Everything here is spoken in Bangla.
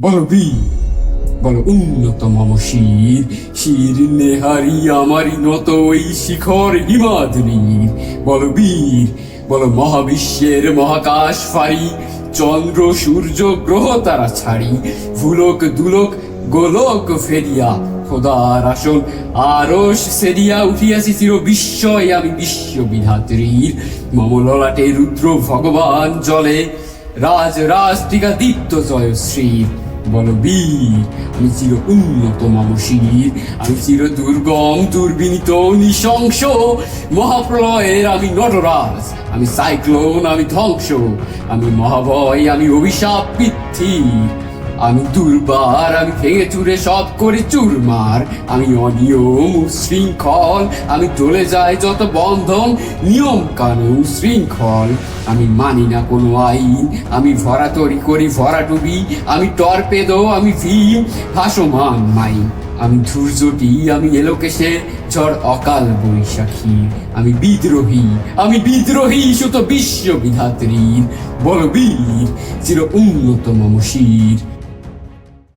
বলো বীর, বলো উন্নত মম শির, শির নেহারি আমারই নত ওই শিখর হিমাদ্রির। বলো বীর, বলো মহাবিশ্বের মহাকাশ ফারি, চন্দ্র সূর্য গ্রহ তারা ছাড়ি, ভুলক দুলক গোলক ফেরিয়া, খোদার আসল আরশ সেরিয়া উঠিয়াছি চির বিস্ময় আমি বিশ্ব বিধাত্রীর। মম ললাটে রুদ্র ভগবান জলে, রাজ রাজ টিকা দীপ্ত জয়শ্রীর। বলো বীর, আমি চির উন্নত মম শির, আমি চির দুর্গম দুর্বিনীত নৃশংস, মহাপ্রলয়ের আমি নটরাজ, আমি সাইক্লোন, আমি ধ্বংস, আমি মহাভয়, আমি অভিশাপ পৃথ্বী, আমি দুর্বার, আমি ভেঙে চুরে সব করে চুরমার, আমি অনিয়ম উশৃঙ্খল, আমি চলে যাই যত বন্ধন নিয়ম কানুন শৃঙ্খল, আমি মানি না কোনো আইন, আমি ভরাতরি করি ভরাটুবি, আমি টর্পেদো, আমি ভীম ভাসমান মাইন, আমি ধূর্যটি, আমি এলোকেশে ঝড় অকাল বৈশাখী, আমি বিদ্রোহী, আমি বিদ্রোহী সুত বিশ্ব বিধাত্রীর। বল বীর, চির উন্নত মম শির।